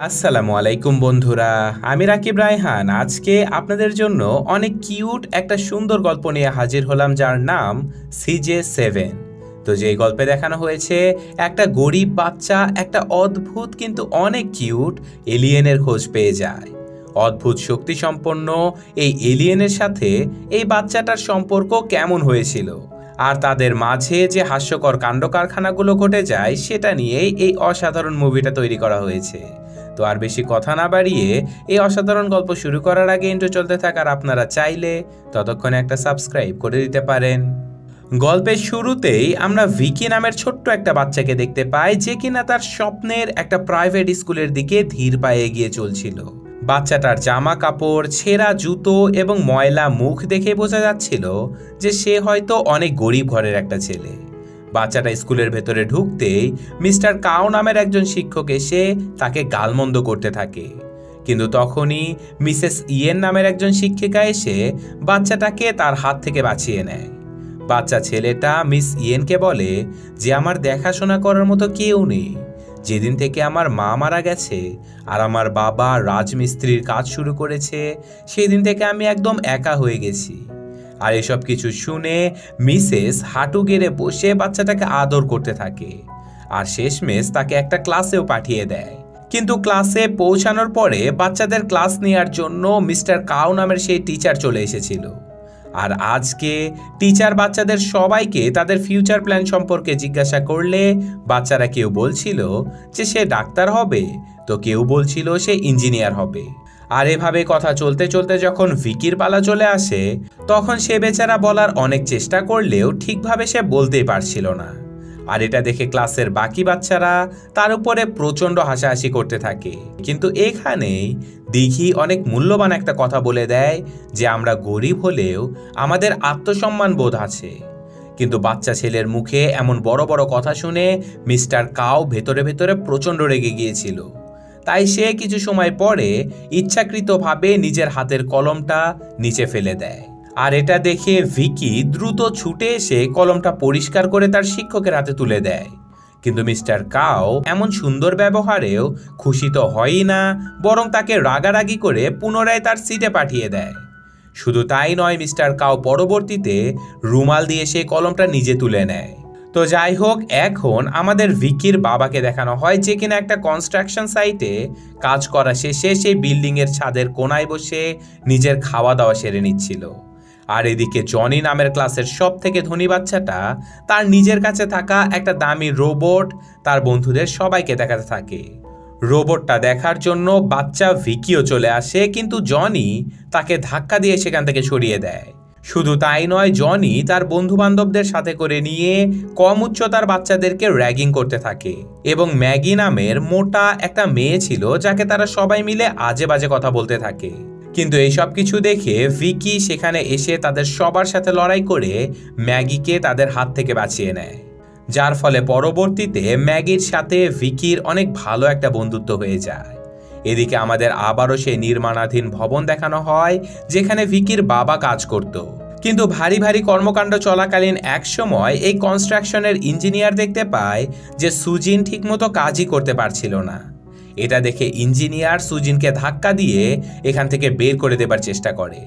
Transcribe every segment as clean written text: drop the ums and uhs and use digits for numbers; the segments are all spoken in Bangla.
আসসালামু আলাইকুম বন্ধুরা, আমি রাকিব রায়হান। আজকে আপনাদের জন্য অনেক কিউট একটা সুন্দর গল্প নিয়ে হাজির হলাম, যার নাম CJ7। তো যে গল্পে দেখানো হয়েছে একটা গরিব বাচ্চা একটা অদ্ভুত কিন্তু অনেক কিউট এলিয়েনের খোঁজ পেয়ে যায়। অদ্ভুত শক্তি সম্পন্ন এই এলিয়েনের সাথে এই বাচ্চাটার সম্পর্ক কেমন হয়েছিল, আর তাদের মাঝে যে হাস্যকর কাণ্ড কারখানাগুলো ঘটে যায় সেটা নিয়েই এই অসাধারণ মুভিটা তৈরি করা হয়েছে। তো আর বেশি কথা না বাড়িয়ে এই অসাধারণ গল্প শুরু করার আগে ইন্ট্রো চলতে থাকার আপনারা চাইলে ততক্ষণে একটা সাবস্ক্রাইব করে দিতে পারেন। গল্পের শুরুতেই আমরা ভিকি নামের ছোট্ট একটা বাচ্চাকে দেখতে পাই, যে কিনা তার স্বপ্নের একটা প্রাইভেট স্কুলের দিকে ধীর পায়ে এগিয়ে চলছিল। বাচ্চাটার জামা কাপড়, ছেঁড়া জুতো এবং ময়লা মুখ দেখে বোঝা যাচ্ছিল যে সে হয়তো অনেক গরিব ঘরের একটা ছেলে। বাচ্চাটা স্কুলের ভেতরে ঢুকতেই মিস্টার কাও নামের একজন শিক্ষক এসে তাকে গালমন্দ করতে থাকে, কিন্তু তখনই মিসেস ইয়েন নামের একজন শিক্ষিকা এসে বাচ্চাটাকে তার হাত থেকে বাঁচিয়ে নেয়। বাচ্চা ছেলেটা মিস ইয়েনকে বলে যে আমার দেখাশোনা করার মতো কেউ নেই। যেদিন থেকে আমার মা মারা গেছে আর আমার বাবা রাজমিস্ত্রির কাজ শুরু করেছে, সেই দিন থেকে আমি একদম একা হয়ে গেছি। আর এসব কিছু শুনে মিসেস হাঁটু গেড়ে বসে বাচ্চাটাকে আদর করতে থাকে, আর শেষমেশ তাকে একটা ক্লাসেও পাঠিয়ে দেয়। কিন্তু ক্লাসে পৌঁছানোর পরে বাচ্চাদের ক্লাস নেওয়ার জন্য মিস্টার কাও নামের সেই টিচার চলে এসেছিল। আর আজকে টিচার বাচ্চাদের সবাইকে তাদের ফিউচার প্ল্যান সম্পর্কে জিজ্ঞাসা করলে বাচ্চারা কেউ বলছিল যে সে ডাক্তার হবে, তো কেউ বলছিল সে ইঞ্জিনিয়ার হবে। আর এভাবে কথা চলতে চলতে যখন ভিকির পালা চলে আসে, তখন সে বেচারা বলার অনেক চেষ্টা করলেও ঠিকভাবে সে বলতেই পারছিল না। আর এটা দেখে ক্লাসের বাকি বাচ্চারা তার উপরে প্রচণ্ড হাসাহাসি করতে থাকে। কিন্তু এখানেই দিঘি অনেক মূল্যবান একটা কথা বলে দেয় যে আমরা গরিব হলেও আমাদের আত্মসম্মান বোধ আছে। কিন্তু বাচ্চা ছেলের মুখে এমন বড় বড় কথা শুনে মিস্টার কাও ভেতরে ভেতরে প্রচণ্ড রেগে গিয়েছিল। তাই সে কিছু সময় পরে ইচ্ছাকৃতভাবে নিজের হাতের কলমটা নিচে ফেলে দেয়। আর এটা দেখে ভিকি দ্রুত ছুটে এসে কলমটা পরিষ্কার করে তার শিক্ষকের হাতে তুলে দেয়। কিন্তু মিস্টার কাও এমন সুন্দর ব্যবহারেও খুশি তো হয়ই না, বরং তাকে রাগারাগি করে পুনরায় তার সিটে পাঠিয়ে দেয়। শুধু তাই নয়, মিস্টার কাও পরবর্তীতে রুমাল দিয়ে সেই কলমটা নিজে তুলে নেয়। তো যাই হোক, এখন আমাদের ভিকির বাবাকে দেখানো হয়, যে কিনা একটা কনস্ট্রাকশন সাইটে কাজ করা শেষে সেই বিল্ডিংয়ের ছাদের কোনায় বসে নিজের খাওয়া দাওয়া সেরে নিচ্ছিল। আর এদিকে জনি নামের ক্লাসের সব থেকে ধনী বাচ্চাটা তার নিজের কাছে থাকা একটা দামি রোবট তার বন্ধুদের সবাইকে দেখাতে থাকে। রোবটটা দেখার জন্য বাচ্চা ভিকিও চলে আসে, কিন্তু জনি তাকে ধাক্কা দিয়ে সেখান থেকে সরিয়ে দেয়। শুধু তাই নয়, জনি তার বন্ধু বান্ধবদের সাথে করে নিয়ে কম উচ্চতার বাচ্চাদেরকে র্যাগিং করতে থাকে। এবং ম্যাগি নামের মোটা একটা মেয়ে ছিল, যাকে তারা সবাই মিলে আজে বাজে কথা বলতে থাকে। কিন্তু এই সব কিছু দেখে ভিকি সেখানে এসে তাদের সবার সাথে লড়াই করে ম্যাগিকে তাদের হাত থেকে বাঁচিয়ে নেয়, যার ফলে পরবর্তীতে ম্যাগির সাথে ভিকির অনেক ভালো একটা বন্ধুত্ব হয়ে যায়। এদিকে আমাদের আবারও সেই নির্মাণাধীন ভবন দেখানো হয়, যেখানে ভিকির বাবা কাজ করত। কিন্তু ভারী ভারী কর্মকাণ্ড চলাকালীন এক সময় এই কনস্ট্রাকশনের ইঞ্জিনিয়ার দেখতে পায় যে সুজিন ঠিকমতো কাজই করতে পারছিল না। এটা দেখে ইঞ্জিনিয়ার সুজিনকে ধাক্কা দিয়ে এখান থেকে বের করে দেবার চেষ্টা করে,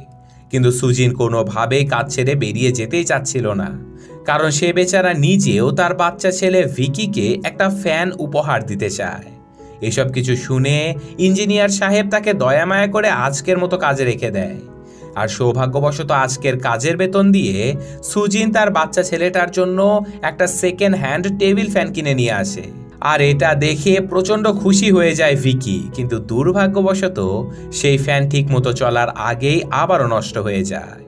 কিন্তু সুজিন কোনোভাবেই কাজ ছেড়ে বেরিয়ে যেতেই চাচ্ছিল না, কারণ সে বেচারা নিজেও তার বাচ্চা ছেলে ভিকিকে একটা ফ্যান উপহার দিতে চায়। এসব কিছু শুনে ইঞ্জিনিয়ার সাহেব তাকে দয়ামায়া করে আজকের মতো কাজে রেখে দেয়। আর সৌভাগ্যবশত আজকের কাজের বেতন দিয়ে সুজিন তার বাচ্চা ছেলেটার জন্য একটা সেকেন্ড হ্যান্ড টেবিল ফ্যান কিনে নিয়ে আসে। আর এটা দেখে প্রচণ্ড খুশি হয়ে যায় ভিকি, কিন্তু দুর্ভাগ্যবশত সেই ফ্যান ঠিক মতো চলার আগেই আবারও নষ্ট হয়ে যায়।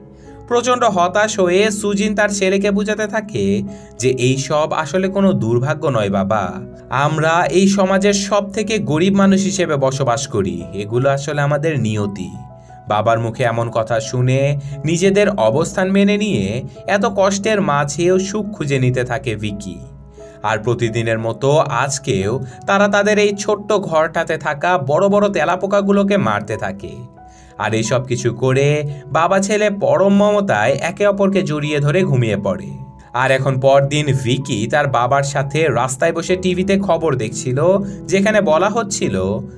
প্রচণ্ড হতাশ হয়ে সুজিন তার ছেলেকে বোঝাতে থাকে যে এই সব আসলে কোনো দুর্ভাগ্য নয় বাবা, আমরা এই সমাজের সব থেকে গরিব মানুষ হিসেবে বসবাস করি, এগুলো আসলে আমাদের নিয়তি। বাবার মুখে এমন কথা শুনে নিজেদের অবস্থান মেনে নিয়ে এত কষ্টের মাঝেও সুখ খুঁজে নিতে থাকে ভিকি। আর প্রতিদিনের মতো আজকেও তারা তাদের এই ছোট্ট ঘরটাতে থাকা বড় বড় তেলাপোকাগুলোকে মারতে থাকে। আর এই সব কিছু করে বাবা ছেলে পরম মমতায় একে অপরকে জড়িয়ে ধরে ঘুমিয়ে পড়ে। আর এখন পরদিন ভিকি তার বাবার সাথে রাস্তায় বসে টিভিতে খবর দেখছিল, যেখানে বলা হচ্ছিল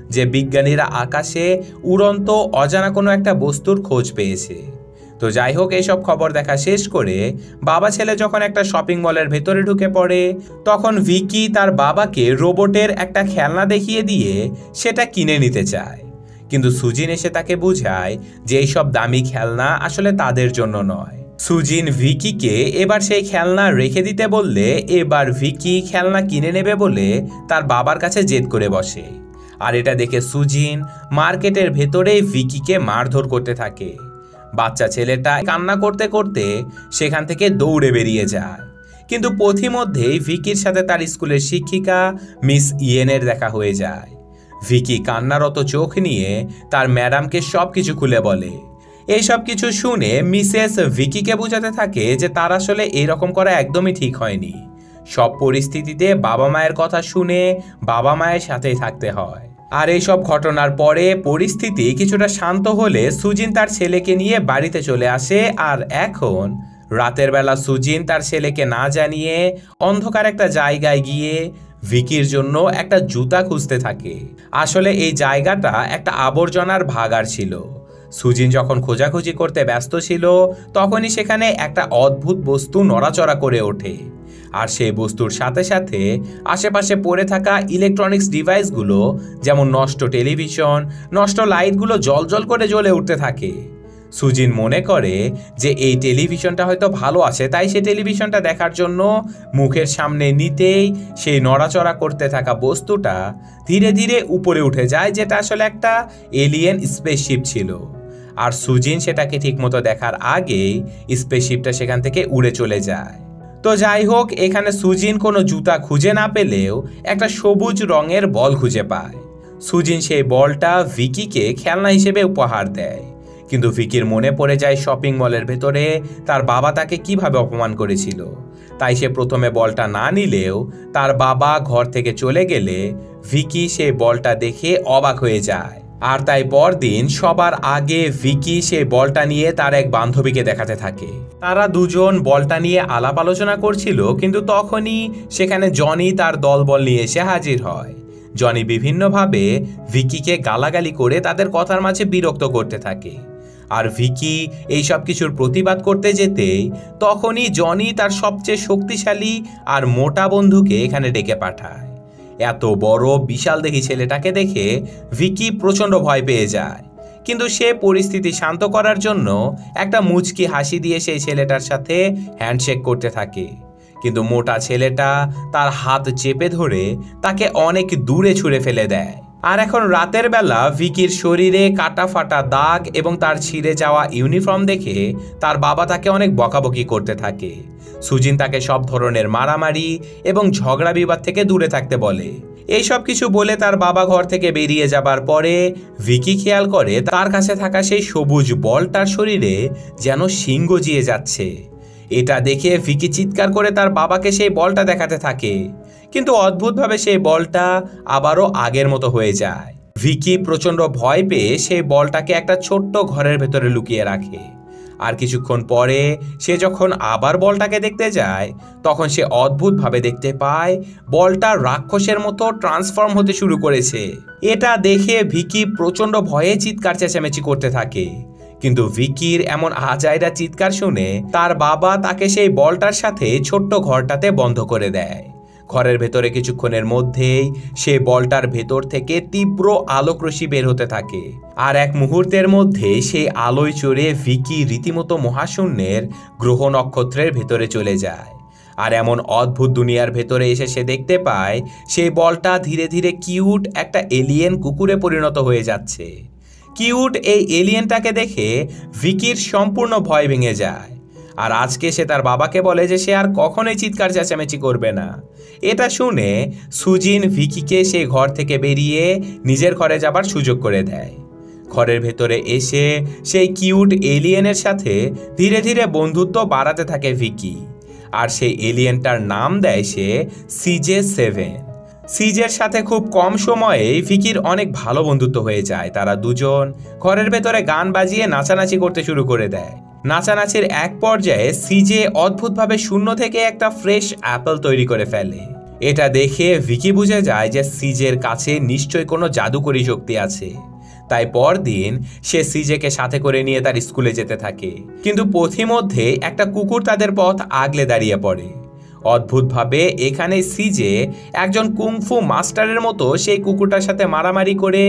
যে বিজ্ঞানীরা আকাশে উড়ন্ত অজানা কোনো একটা বস্তুর খোঁজ পেয়েছে। তো যাই হোক, এইসব খবর দেখা শেষ করে বাবা ছেলে যখন একটা শপিং মলের ভেতরে ঢুকে পড়ে, তখন ভিকি তার বাবাকে রোবটের একটা খেলনা দেখিয়ে দিয়ে সেটা কিনে নিতে চায়। কিন্তু সুজিন এসে তাকে বোঝায় যে এইসব দামি খেলনা আসলে তাদের জন্য নয়। সুজিন ভিকিকে এবার সেই খেলনা রেখে দিতে বললে এবার ভিকি খেলনা কিনে নেবে বলে তার বাবার কাছে জেদ করে বসে। আর এটা দেখে সুজিন মার্কেটের ভেতরেই ভিকিকে মারধর করতে থাকে। বাচ্চা ছেলেটা কান্না করতে করতে সেখান থেকে দৌড়ে বেরিয়ে যায়। কিন্তু পথিমধ্যেই ভিকির সাথে তার স্কুলের শিক্ষিকা মিস ইয়েনের দেখা হয়ে যায়। ভিকি কান্নারত চোখ নিয়ে তার ম্যাডামকে সবকিছু খুলে বলে। এইসব কিছু শুনে মিসেস ভিকিকে বোঝাতে থাকে যে তার আসলে এরকম করা একদমই ঠিক হয়নি। সব পরিস্থিতিতে বাবা মায়ের কথা শুনে বাবা মায়ের সাথেই থাকতে হয়। আর এইসব ঘটনার পরে পরিস্থিতি কিছুটা শান্ত হলে সুজিন তার ছেলেকে নিয়ে বাড়িতে চলে আসে। আর এখন রাতের বেলা সুজিন তার ছেলেকে না জানিয়ে অন্ধকার একটা জায়গায় গিয়ে ভিকির জন্য একটা জুতা খুঁজতে থাকে। আসলে এই জায়গাটা একটা আবর্জনার ভাগাড় ছিল। সুজিন যখন খোঁজাখুঁজি করতে ব্যস্ত ছিল, তখনই সেখানে একটা অদ্ভুত বস্তু নড়াচড়া করে ওঠে। আর সেই বস্তুর সাথে সাথে আশেপাশে পড়ে থাকা ইলেকট্রনিক্স ডিভাইসগুলো, যেমন নষ্ট টেলিভিশন, নষ্ট লাইটগুলো জ্বলজ্বল করে জ্বলে উঠতে থাকে। সুজিন মনে করে যে এই টেলিভিশনটা হয়তো ভালো আছে, তাই সে টেলিভিশনটা দেখার জন্য মুখের সামনে নিতেই সেই নড়াচড়া করতে থাকা বস্তুটা ধীরে ধীরে উপরে উঠে যায়, যেটা আসলে একটা এলিয়েন স্পেসশিপ ছিল। আর সুজিন সেটাকে ঠিকমতো দেখার আগেই স্পেসশিপটা সেখান থেকে উড়ে চলে যায়। তো যাই হোক, এখানে সুজিন কোনো জুতা খুঁজে না পেলেও একটা সবুজ রঙের বল খুঁজে পায়। সুজিন সেই বলটা ভিকিকে খেলনা হিসেবে উপহার দেয়। কিন্তু ভিকির মনে পড়ে যায় শপিং মলের ভেতরে তার বাবা তাকে কিভাবে অপমান করেছিল। তাই সে প্রথমে বলটা না নিলেও তার বাবা ঘর থেকে চলে গেলে ভিকি সেই বলটা দেখে অবাক হয়ে যায়। আর তাই পরদিন সবার আগে ভিকি সেই বলটা নিয়ে তার এক বান্ধবীকে দেখাতে থাকে। তারা দুজন বলটা নিয়ে আলাপ আলোচনা করছিল, কিন্তু তখনই সেখানে জনি তার দলবল নিয়ে এসে হাজির হয়। জনি বিভিন্নভাবে ভিকিকে গালাগালি করে তাদের কথার মাঝে বিরক্ত করতে থাকে। আর ভিকি এইসব কিছুর প্রতিবাদ করতে যেতেই তখনই জনি তার সবচেয়ে শক্তিশালী আর মোটা বন্ধুকে এখানে ডেকে পাঠায়। এত বড় বিশাল দেখি ছেলেটাকে দেখে ভিকি প্রচণ্ড ভয় পেয়ে যায়। কিন্তু সে পরিস্থিতি শান্ত করার জন্য একটা মুচকি হাসি দিয়ে সেই ছেলেটার সাথে হ্যান্ডশেক করতে থাকে। কিন্তু মোটা ছেলেটা তার হাত চেপে ধরে তাকে অনেক দূরে ছুঁড়ে ফেলে দেয়। আর এখন রাতের বেলা ভিকির শরীরে কাটা ফাটা দাগ এবং তার ছিঁড়ে যাওয়া ইউনিফর্ম দেখে তার বাবা তাকে অনেক বকাবকি করতে থাকে। সুজিন তাকে সব ধরনের মারামারি এবং ঝগড়া বিবাদ থেকে দূরে থাকতে বলে। এইসব কিছু বলে তার বাবা ঘর থেকে বেরিয়ে যাবার পরে ভিকি খেয়াল করে তার কাছে থাকা সেই সবুজ বলটার শরীরে যেন শিং গজিয়ে যাচ্ছে। এটা দেখে ভিকি চিৎকার করে তার বাবাকে সেই বলটা দেখাতে থাকে, কিন্তু অদ্ভুতভাবে সেই বলটা আবারও আগের মতো হয়ে যায়। ভিকি প্রচণ্ড ভয় পেয়ে সেই বলটাকে একটা ছোট্ট ঘরের ভেতরে লুকিয়ে রাখে। আর কিছুক্ষণ পরে সে যখন আবার বলটাকে দেখতে যায়, তখন সে অদ্ভুতভাবে দেখতে পায় বলটা রাক্ষসের মতো ট্রান্সফর্ম হতে শুরু করেছে। এটা দেখে ভিকি প্রচণ্ড ভয়ে চিৎকার চেঁচামেচি করতে থাকে। কিন্তু ভিকির এমন আজাইরা চিৎকার শুনে তার বাবা তাকে সেই বলটার সাথে ছোট্ট ঘরটাতে বন্ধ করে দেয়। ঘরের ভেতরে কিছুক্ষণের মধ্যেই সে বলটার ভেতর থেকে তীব্র আলোকরশ্মি বের হতে থাকে। আর এক মুহূর্তের মধ্যে সেই আলোয় চড়ে ভিকি রীতিমতো মহাশূন্যের গ্রহ নক্ষত্রের ভেতরে চলে যায়। আর এমন অদ্ভুত দুনিয়ার ভেতরে এসে সে দেখতে পায় সেই বলটা ধীরে ধীরে কিউট একটা এলিয়েন কুকুরে পরিণত হয়ে যাচ্ছে। কিউট এই এলিয়েনটাকে দেখে ভিকির সম্পূর্ণ ভয় ভেঙে যায়। আর আজকে সে তার বাবাকে বলে যে সে আর কখনোই চিৎকার চেঁচামেচি করবে না। এটা শুনে সুজিন ভিকিকে সেই ঘর থেকে বেরিয়ে নিজের ঘরে যাবার সুযোগ করে দেয়। ঘরের ভেতরে এসে সেই কিউট এলিয়েনের সাথে ধীরে ধীরে বন্ধুত্ব বাড়াতে থাকে ভিকি। আর সেই এলিয়েনটার নাম দেয় সে CJ7। সিজের সাথে খুব কম সময়ে ভিকির অনেক ভালো বন্ধুত্ব হয়ে যায়। তারা দুজন ঘরের ভেতরে গান বাজিয়ে নাচানাচি করতে শুরু করে দেয়। নাচানাচির এক পর্যায়ে সিজে অদ্ভুতভাবে শূন্য থেকে একটা ফ্রেশ অ্যাপেল তৈরি করে ফেলে। এটা দেখে ভিকি বুঝে যায় যে সিজের কাছে নিশ্চয়ই কোনো জাদুকরী শক্তি আছে। তাই পরদিন সে সিজেকে সাথে করে নিয়ে তার স্কুলে যেতে থাকে, কিন্তু পথিমধ্যে একটা কুকুর তাদের পথ আগলে দাঁড়িয়ে পড়ে। অদ্ভুতভাবে এখানে সিজে একজন কুংফু মাস্টারের মতো সেই কুকুরটার সাথে মারামারি করে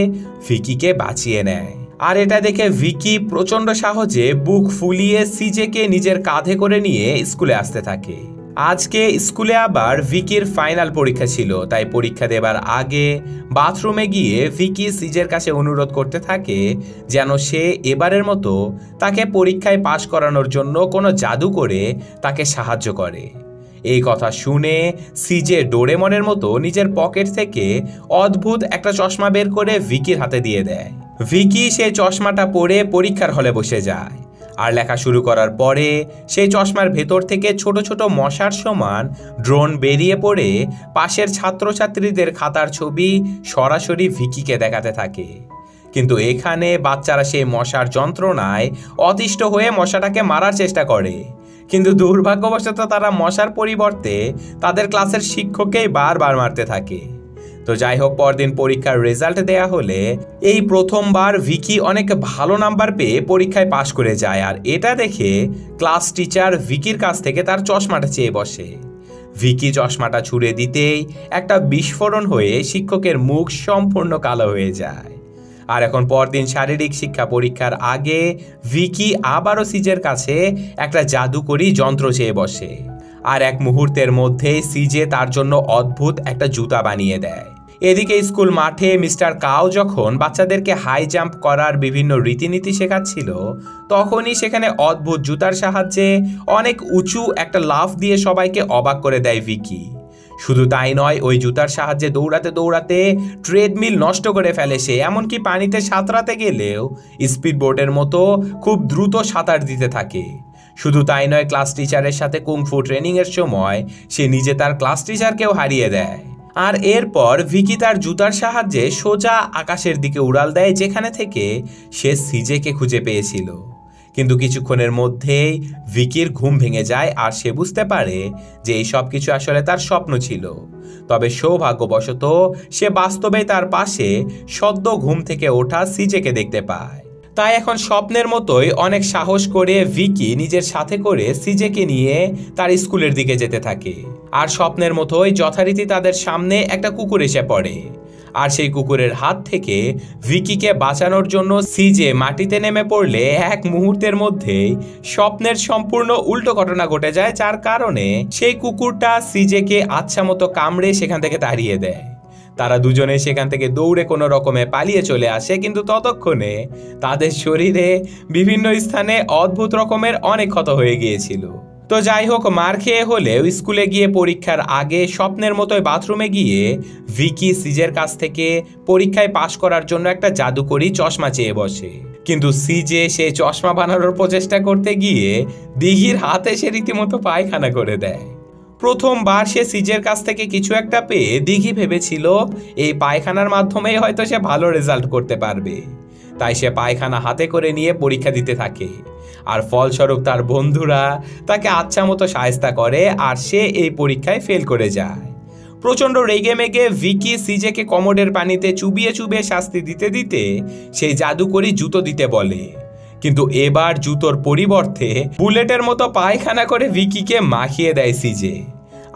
ভিকিকে বাঁচিয়ে নেয়। আর এটা দেখে ভিকি প্রচণ্ড সাহসে বুক ফুলিয়ে সিজেকে নিজের কাঁধে করে নিয়ে স্কুলে আসতে থাকে। আজকে স্কুলে আবার ভিকির ফাইনাল পরীক্ষা ছিল, তাই পরীক্ষা দেবার আগে বাথরুমে গিয়ে ভিকি সিজের কাছে অনুরোধ করতে থাকে যেন সে এবারের মতো তাকে পরীক্ষায় পাশ করানোর জন্য কোনো জাদু করে তাকে সাহায্য করে। এই কথা শুনে সিজে ডোরেমনের মতো নিজের পকেট থেকে অদ্ভুত একটা চশমা বের করে ভিকির হাতে দিয়ে দেয়। ভিকি সেই চশমাটা পরে পরীক্ষার হলে বসে যায়। আর লেখা শুরু করার পরে সেই চশমার ভেতর থেকে ছোট ছোট মশার সমান ড্রোন বেরিয়ে পড়ে পাশের ছাত্রছাত্রীদের খাতার ছবি সরাসরি ভিকিকে দেখাতে থাকে। কিন্তু এখানে বাচ্চারা সেই মশার যন্ত্রণায় অতিষ্ঠ হয়ে মশাটাকে মারার চেষ্টা করে, কিন্তু দুর্ভাগ্যবশত তারা মশার পরিবর্তে তাদের ক্লাসের শিক্ষককেই বারবার মারতে থাকে। তো যাই হোক, পরদিন পরীক্ষার রেজাল্ট দেয়া হলে এই প্রথমবার ভিকি অনেক ভালো নাম্বার পেয়ে পরীক্ষায় পাশ করে যায়। আর এটা দেখে ক্লাস টিচার ভিকির কাছ থেকে তার চশমাটা চেয়ে বসে। ভিকি চশমাটা ছুঁড়ে দিতেই একটা বিস্ফোরণ হয়ে শিক্ষকের মুখ সম্পূর্ণ কালো হয়ে যায়। আর এখন পরদিন শারীরিক শিক্ষা পরীক্ষার আগে ভিকি আবারও সিজের কাছে একটা জাদুকরী যন্ত্র চেয়ে বসে। আর এক মুহূর্তের মধ্যেই সিজে তার জন্য অদ্ভুত একটা জুতা বানিয়ে দেয়। এদিকে স্কুল মাঠে মিস্টার কাও যখন বাচ্চাদেরকে হাই জাম্প করার বিভিন্ন রীতিনীতি শেখাচ্ছিল, তখনই সেখানে অদ্ভুত জুতার সাহায্যে অনেক উঁচু একটা লাফ দিয়ে সবাইকে অবাক করে দেয় ভিকি। শুধু তাই নয়, ওই জুতার সাহায্যে দৌড়াতে দৌড়াতে ট্রেডমিল নষ্ট করে ফেলে সে। এমনকি পানিতে সাঁতরাতে গেলেও স্পিড বোর্ডের মতো খুব দ্রুত সাঁতার দিতে থাকে। শুধু তাই নয়, ক্লাস টিচারের সাথে কুংফু ট্রেনিংয়ের সময় সে নিজে তার ক্লাস টিচারকেও হারিয়ে দেয়। আর এরপর ভিকি তার জুতার সাহায্যে সোজা আকাশের দিকে উড়াল দেয়, যেখানে থেকে সে সিজেকে খুঁজে পেয়েছিল। কিন্তু কিছুক্ষণের মধ্যেই ভিকির ঘুম ভেঙে যায় আর সে বুঝতে পারে যে এই সব কিছু আসলে তার স্বপ্ন ছিল। তবে সৌভাগ্যবশত সে বাস্তবে তার পাশে সদ্য ঘুম থেকে ওঠা সিজেকে দেখতে পায়। তাই এখন স্বপ্নের মতোই অনেক সাহস করে ভিকি নিজের সাথে করে সিজেকে নিয়ে তার স্কুলের দিকে যেতে থাকে। আর স্বপ্নের মতোই যথারীতি তাদের সামনে একটা কুকুর এসে পড়ে। আর সেই কুকুরের হাত থেকে ভিকিকে বাঁচানোর জন্য সিজে মাটিতে নেমে পড়লে এক মুহূর্তের মধ্যেই স্বপ্নের সম্পূর্ণ উল্টো ঘটনা ঘটে যায়, যার কারণে সেই কুকুরটা সিজেকে আচ্ছা মতো কামড়ে সেখান থেকে তাড়িয়ে দেয়। তারা দুজনে সেখান থেকে দৌড়ে কোনো রকমে পালিয়ে চলে আসে, কিন্তু ততক্ষণে তাদের শরীরে বিভিন্ন স্থানে অদ্ভুত রকমের অনেক ক্ষত হয়ে গিয়েছিল। তো যাই হোক, মার খেয়ে হলেও স্কুলে গিয়ে পরীক্ষার আগে স্বপ্নের মতোই বাথরুমে গিয়ে ভিকি সিজের কাছ থেকে পরীক্ষায় পাশ করার জন্য একটা জাদুকরী চশমা চেয়ে বসে। কিন্তু সিজে সেই চশমা বানানোর প্রচেষ্টা করতে গিয়ে দিঘির হাতে সে রীতিমতো পায়খানা করে দেয়। প্রথমবার সে সিজের কাছ থেকে কিছু একটা পেয়ে দিঘি ভেবেছিল এই পায়খানার মাধ্যমেই হয়তো সে ভালো রেজাল্ট করতে পারবে। তাই সে পায়খানা হাতে করে নিয়ে পরীক্ষা দিতে থাকে। আর ফলস্বরূপ তার বন্ধুরা তাকে আচ্ছা মতো শায়েস্তা করে আর সে এই পরীক্ষায় ফেল করে যায়। প্রচণ্ড রেগে মেগে ভিকি সিজেকে কমোডের পানিতে চুবিয়ে চুবিয়ে শাস্তি দিতে দিতে সেই জাদুকরী জুতো দিতে বলে। কিন্তু এবার জুতোর পরিবর্তে বুলেটের মতো পায়খানা করে ভিকিকে মাখিয়ে দেয় সিজে।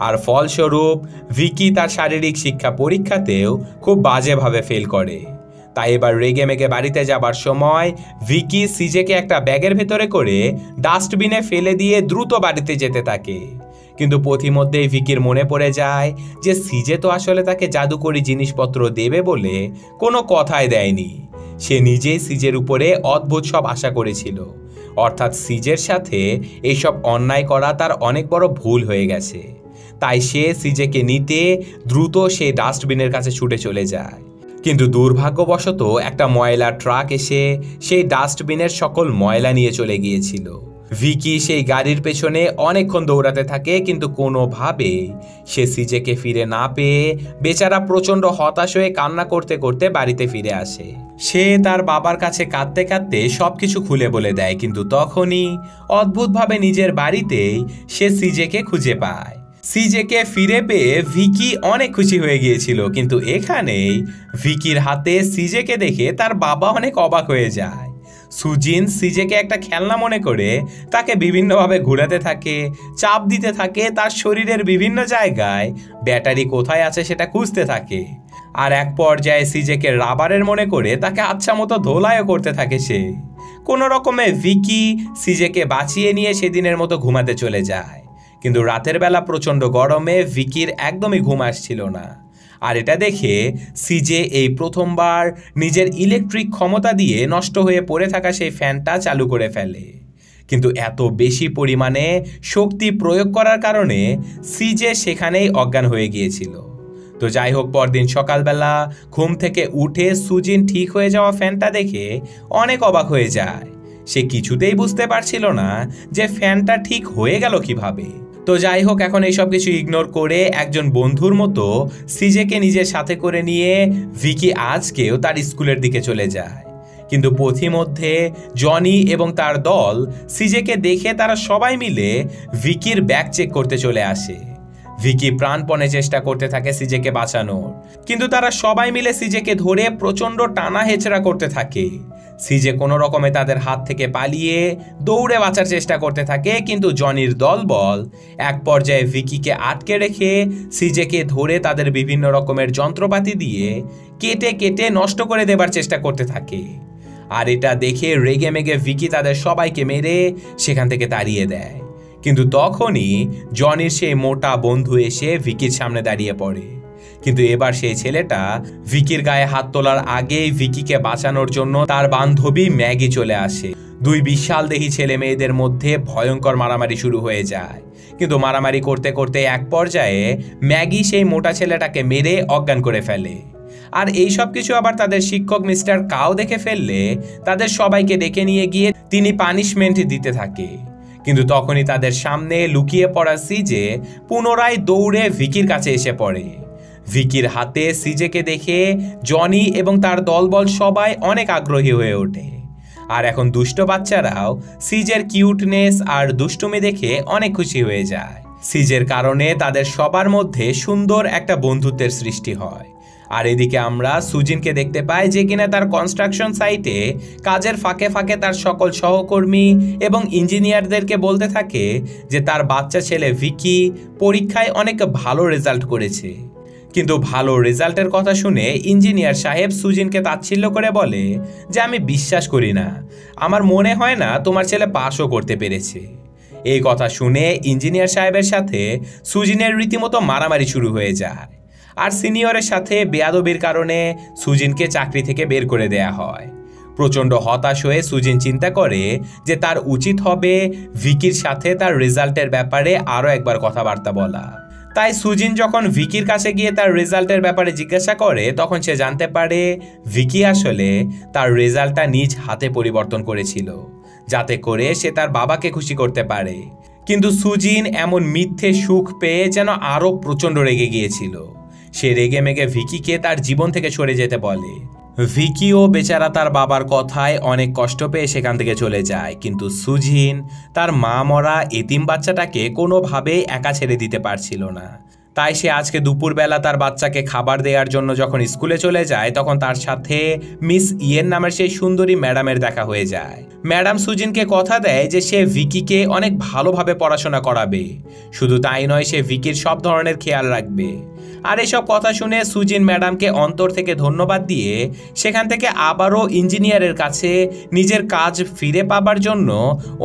আর ফলস্বরূপ ভিকি তার শারীরিক শিক্ষা পরীক্ষাতেও খুব বাজেভাবে ফেল করে। তাই এবার রেগে মেগে বাড়িতে যাবার সময় ভিকি সিজেকে একটা ব্যাগের ভেতরে করে ডাস্টবিনে ফেলে দিয়ে দ্রুত বাড়িতে যেতে থাকে। কিন্তু পথিমধ্যেই ভিকির মনে পড়ে যায় যে সিজে তো আসলে তাকে জাদুকরী জিনিসপত্র দেবে বলে কোনো কথাই দেয়নি। সে নিজেই সিজের উপরে অদ্ভুত সব আশা করেছিল, অর্থাৎ সিজের সাথে এইসব অন্যায় করা তার অনেক বড় ভুল হয়ে গেছে। তাই সে সিজেকে নিতে দ্রুত সেই ডাস্টবিনের কাছে ছুটে চলে যায়। কিন্তু দুর্ভাগ্যবশত একটা ময়লার ট্রাক এসে সেই ডাস্টবিনের সকল ময়লা নিয়ে চলে গিয়েছিল। ভিকি সেই গাড়ির পেছনে অনেকক্ষণ দৌড়াতে থাকে, কিন্তু কোনোভাবে সে সিজেকে ফিরে না পেয়ে বেচারা প্রচণ্ড হতাশ হয়ে কান্না করতে করতে বাড়িতে ফিরে আসে। সে তার বাবার কাছে কাঁদতে কাঁদতে সবকিছু খুলে বলে দেয়, কিন্তু তখনই অদ্ভুতভাবে নিজের বাড়িতেই সে সিজেকে খুঁজে পায়। সিজেকে ফিরে পেয়ে ভিকি অনেক খুশি হয়ে গিয়েছিল, কিন্তু এখানেই ভিকির হাতে সিজেকে দেখে তার বাবা অনেক অবাক হয়ে যায়। সুজিন সিজেকে একটা খেলনা মনে করে তাকে বিভিন্নভাবে ঘোরাতে থাকে, চাপ দিতে থাকে, তার শরীরের বিভিন্ন জায়গায় ব্যাটারি কোথায় আছে সেটা খুঁজতে থাকে। আর এক পর্যায়ে সিজেকে রাবারের মনে করে তাকে আচ্ছা মতো ধোলাইও করতে থাকে সে। কোনো রকমে ভিকি সিজেকে বাঁচিয়ে নিয়ে সেদিনের মতো ঘুমাতে চলে যায়, কিন্তু রাতের বেলা প্রচণ্ড গরমে ভিকির একদমই ঘুম আসছিল না। আর এটা দেখে সিজে এই প্রথমবার নিজের ইলেকট্রিক ক্ষমতা দিয়ে নষ্ট হয়ে পড়ে থাকা সেই ফ্যানটা চালু করে ফেলে, কিন্তু এত বেশি পরিমাণে শক্তি প্রয়োগ করার কারণে সিজে সেখানেই অজ্ঞান হয়ে গিয়েছিল। তো যাই হোক, পরদিন সকালবেলা ঘুম থেকে উঠে সুজিন ঠিক হয়ে যাওয়া ফ্যানটা দেখে অনেক অবাক হয়ে যায়। সে কিছুতেই বুঝতে পারছিল না যে ফ্যানটা ঠিক হয়ে গেল কিভাবে। তো যাই হোক, এখন এইসব কিছু ইগনোর করে একজন বন্ধুর মতো সিজেকে নিজের সাথে করে নিয়ে ভিকি আজকেও তার স্কুলের দিকে চলে যায়। কিন্তু পথিমধ্যে জনি এবং তার দল সিজেকে দেখে তারা সবাই মিলে ভিকির ব্যাগ চেক করতে চলে আসে। ভিকি প্রাণপণে চেষ্টা করতে থাকে সিজেকে বাঁচানোর, কিন্তু তারা সবাই মিলে সিজেকে ধরে প্রচণ্ড টানা হেচড়া করতে থাকে। সিজে কোনো রকমে তাদের হাত থেকে পালিয়ে দৌড়ে বাঁচার চেষ্টা করতে থাকে, কিন্তু জনির দলবল এক পর্যায়ে ভিকিকে আটকে রেখে সিজেকে ধরে তাদের বিভিন্ন রকমের যন্ত্রপাতি দিয়ে কেটে কেটে নষ্ট করে দেবার চেষ্টা করতে থাকে। আর এটা দেখে রেগে মেগে ভিকি তাদের সবাইকে মেরে সেখান থেকে তাড়িয়ে দেয়। কিন্তু তখনই জনির সেই মোটা বন্ধু এসে ভিকির সামনে দাঁড়িয়ে পড়ে, কিন্তু এবার সেই ছেলেটা ভিকির গায়ে হাত তোলার আগেই ভিকিকে বাঁচানোর জন্য তার বান্ধবী ম্যাগি চলে আসে। দুই বিশাল দেহী ছেলে মেয়েদের মধ্যে ভয়ঙ্কর মারামারি শুরু হয়ে যায়, কিন্তু মারামারি করতে করতে এক পর্যায়ে ম্যাগি সেই মোটা ছেলেটাকে মেরে অজ্ঞান করে ফেলে। আর এই সব কিছু আবার তাদের শিক্ষক মিস্টার কাও দেখে ফেললে তাদের সবাইকে ডেকে নিয়ে গিয়ে তিনি পানিশমেন্ট দিতে থাকে। কিন্তু তখনই তাদের সামনে লুকিয়ে পড়া সিজে পুনরায় দৌড়ে ভিকির কাছে এসে পড়ে। ভিকির হাতে সিজেকে দেখে জনি এবং তার দলবল সবাই অনেক আগ্রহী হয়ে ওঠে। আর এখন দুষ্ট বাচ্চারাও সিজের কিউটনেস আর দুষ্টুমি দেখে অনেক খুশি হয়ে যায়। সিজের কারণে তাদের সবার মধ্যে সুন্দর একটা বন্ধুত্বের সৃষ্টি হয়। আর এদিকে আমরা সুজিনকে দেখতে পাই যে কিনা তার কনস্ট্রাকশন সাইটে কাজের ফাঁকে ফাঁকে তার সকল সহকর্মী এবং ইঞ্জিনিয়ারদেরকে বলতে থাকে যে তার বাচ্চা ছেলে ভিকি পরীক্ষায় অনেক ভালো রেজাল্ট করেছে। কিন্তু ভালো রেজাল্টের কথা শুনে ইঞ্জিনিয়ার সাহেব সুজিনকে তাচ্ছিল্য করে বলে যে আমি বিশ্বাস করি না, আমার মনে হয় না তোমার ছেলে পাসও করতে পেরেছে। এই কথা শুনে ইঞ্জিনিয়ার সাহেবের সাথে সুজিনের রীতিমতো মারামারি শুরু হয়ে যায়। আর সিনিয়রের সাথে বেয়াদবির কারণে সুজিনকে চাকরি থেকে বের করে দেয়া হয়। প্রচণ্ড হতাশ হয়ে সুজিন চিন্তা করে যে তার উচিত হবে ভিকির সাথে তার রেজাল্টের ব্যাপারে আরও একবার কথাবার্তা বলা। তাই সুজিন যখন ভিকির কাছে গিয়ে তার রেজাল্টের ব্যাপারে জিজ্ঞাসা করে তখন সে জানতে পারে ভিকি আসলে তার রেজাল্টটা নিজ হাতে পরিবর্তন করেছিল, যাতে করে সে তার বাবাকে খুশি করতে পারে। কিন্তু সুজিন এমন মিথ্যে সুখ পেয়ে যেন আরও প্রচণ্ড রেগে গিয়েছিল। সে রেগে মেগে ভিকিকে তার জীবন থেকে সরে যেতে বলে। ভিকিও বেচারা তার বাবার কথায় অনেক কষ্ট পেয়ে সেখান থেকে চলে যায়, কিন্তু সুজিন তার মা মরা এতিম বাচ্চাটাকে কোনোভাবেই একা ছেড়ে দিতে পারছিল না। তাই সে আজকে দুপুরবেলা তার বাচ্চাকে খাবার দেওয়ার জন্য যখন স্কুলে চলে যায় তখন তার সাথে মিস ইয়েন নামের সেই সুন্দরী ম্যাডামের দেখা হয়ে যায়। ম্যাডাম সুজিনকে কথা দেয় যে সে ভিকিকে অনেক ভালোভাবে পড়াশোনা করাবে, শুধু তাই নয় সে ভিকির সব ধরনের খেয়াল রাখবে। আর এসব কথা শুনে সুজিন ম্যাডামকে অন্তর থেকে ধন্যবাদ দিয়ে সেখান থেকে আবারও ইঞ্জিনিয়ারের কাছে নিজের কাজ ফিরে পাবার জন্য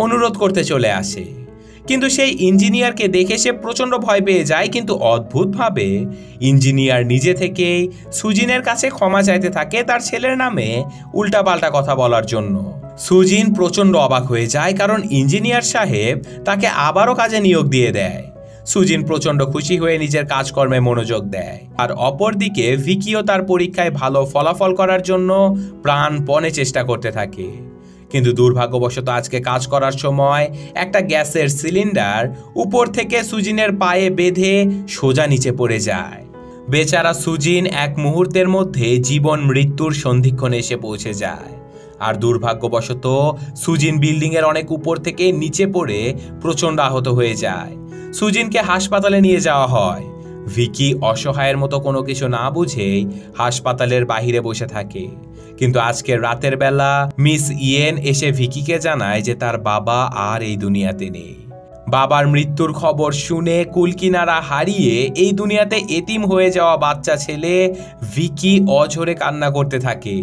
অনুরোধ করতে চলে আসে। কিন্তু সেই ইঞ্জিনিয়ারকে দেখে সে প্রচণ্ড ভয় পেয়ে যায়, কিন্তু অদ্ভুতভাবে ইঞ্জিনিয়ার নিজে থেকেই সুজিনের কাছে ক্ষমা চাইতে থাকে তার ছেলের নামে উল্টাপাল্টা কথা বলার জন্য। সুজিন প্রচণ্ড অবাক হয়ে যায়, কারণ ইঞ্জিনিয়ার সাহেব তাকে আবারও কাজে নিয়োগ দিয়ে দেয়। সুজিন প্রচণ্ড খুশি হয়ে নিজের কাজকর্মে মনোযোগ দেয়। আর অপরদিকে ভিকিও তার পরীক্ষায় ভালো ফলাফল করার জন্য প্রাণপণে চেষ্টা করতে থাকে। কিন্তু দুর্ভাগ্যবশত আজকে কাজ করার সময় একটা গ্যাসের সিলিন্ডার উপর থেকে সুজিনের পায়ে বেঁধে সোজা নিচে পড়ে যায়। বেচারা সুজিন এক মুহূর্তের মধ্যে জীবন মৃত্যুর সন্ধিক্ষণে এসে পৌঁছে যায়। আর দুর্ভাগ্যবশত সুজিন বিল্ডিংয়ের অনেক উপর থেকে নিচে পড়ে প্রচণ্ড আহত হয়ে যায়। সুজিনকে হাসপাতালে নিয়ে যাওয়া হয়। ভিকি অসহায়ের মতো কোনো কিছু না বুঝেই হাসপাতালের বাহিরে বসে থাকে। কিন্তু আজকের রাতের বেলা মিস ইয়েন এসে ভিকিকে জানায় যে তার বাবা আর এই দুনিয়াতে নেই। বাবার মৃত্যুর খবর শুনে কুলকিনারা হারিয়ে এই দুনিয়াতে এতিম হয়ে যাওয়া বাচ্চা ছেলে ভিকি অঝরে কান্না করতে থাকে।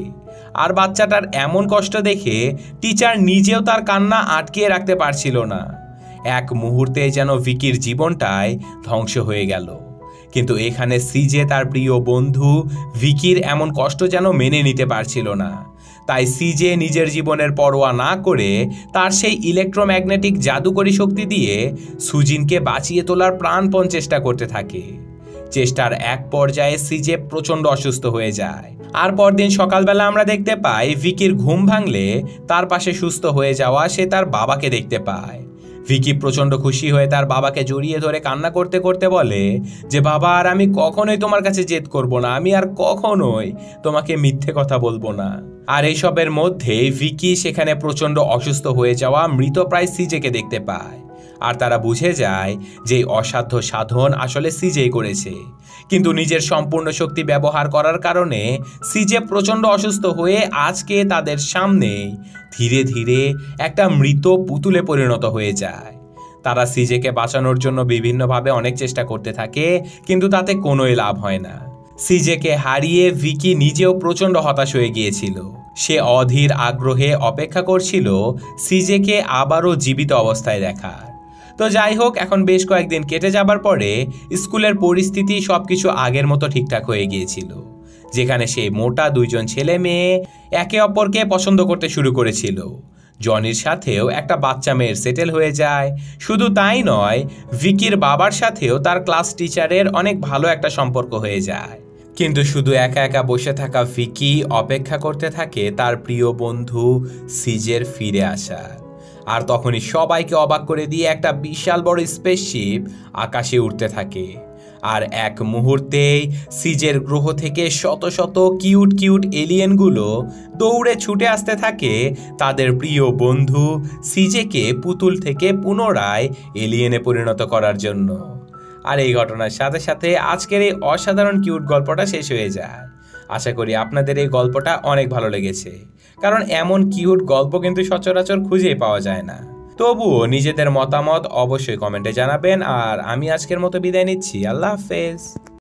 আর বাচ্চাটার এমন কষ্ট দেখে টিচার নিজেও তার কান্না আটকিয়ে রাখতে পারছিল না। এক মুহূর্তে যেন ভিকির জীবনটাই ধ্বংস হয়ে গেল। কিন্তু এখানে সিজে তার প্রিয় বন্ধু ভিকির এমন কষ্ট যেন মেনে নিতে পারছিল না। তাই সিজে নিজের জীবনের পরোয়া না করে তার সেই ইলেকট্রোম্যাগনেটিক জাদুকরী শক্তি দিয়ে সুজিনকে বাঁচিয়ে তোলার প্রাণপণ চেষ্টা করতে থাকে। চেষ্টার এক পর্যায়ে সিজে প্রচণ্ড অসুস্থ হয়ে যায়। আর পরদিন সকালবেলা আমরা দেখতে পাই ভিকির ঘুম ভাঙলে তার পাশে সুস্থ হয়ে যাওয়া সে তার বাবাকে দেখতে পায়। ভিকি প্রচণ্ড খুশি হয়ে তার বাবাকে জড়িয়ে ধরে কান্না করতে করতে বলে যে বাবা, আর আমি কখনোই তোমার কাছে জেদ করব না, আমি আর কখনোই তোমাকে মিথ্যে কথা বলবো না। আর এইসবের মধ্যে ভিকি সেখানে প্রচণ্ড অসুস্থ হয়ে যাওয়া মৃতপ্রায় সিজেকে দেখতে পায়। আর তারা বুঝে যায় যে অসাধ্য সাধন আসলে সিজেই করেছে। কিন্তু নিজের সম্পূর্ণ শক্তি ব্যবহার করার কারণে সিজে প্রচণ্ড অসুস্থ হয়ে আজকে তাদের সামনে ধীরে ধীরে একটা মৃত পুতুলে পরিণত হয়ে যায়। তারা সিজেকে বাঁচানোর জন্য বিভিন্নভাবে অনেক চেষ্টা করতে থাকে, কিন্তু তাতে কোনোই লাভ হয় না। সিজেকে হারিয়ে ভিকি নিজেও প্রচণ্ড হতাশ হয়ে গিয়েছিল। সে অধীর আগ্রহে অপেক্ষা করছিল সিজেকে আবারও জীবিত অবস্থায় দেখার। তো যাই হোক, এখন বেশ কয়েকদিন কেটে যাবার পরে স্কুলের পরিস্থিতি সবকিছু আগের মতো ঠিকঠাক হয়ে গিয়েছিল, যেখানে সেই মোটা দুইজন ছেলে মেয়ে একে অপরকে পছন্দ করতে শুরু করেছিল। জনির সাথেও একটা বাচ্চা মেয়ের সেটেল হয়ে যায়। শুধু তাই নয়, ভিকির বাবার সাথেও তার ক্লাস টিচারের অনেক ভালো একটা সম্পর্ক হয়ে যায়। কিন্তু শুধু একা একা বসে থাকা ভিকি অপেক্ষা করতে থাকে তার প্রিয় বন্ধু সিজের ফিরে আসার। আর তখনই সবাইকে অবাক করে দিয়ে একটা বিশাল বড় স্পেসশিপ আকাশে উঠতে থাকে। আর এক মুহূর্তেই সিজের গ্রহ থেকে শত শত কিউট কিউট এলিয়েনগুলো দৌড়ে ছুটে আসতে থাকে তাদের প্রিয় বন্ধু সিজেকে পুতুল থেকে পুনরায় এলিয়েনে পরিণত করার জন্য। আর এই ঘটনার সাথে সাথে আজকের এই অসাধারণ কিউট গল্পটা শেষ হয়ে যায়। আশা করি আপনাদের এই গল্পটা অনেক ভালো লেগেছে, কারণ এমন কিউট গল্প কিন্তু সচরাচর খুঁজেই পাওয়া যায় না। তবুও নিজেদের মতামত অবশ্যই কমেন্টে জানাবেন। আর আমি আজকের মতো বিদায় নিচ্ছি। আল্লাহ হাফেজ।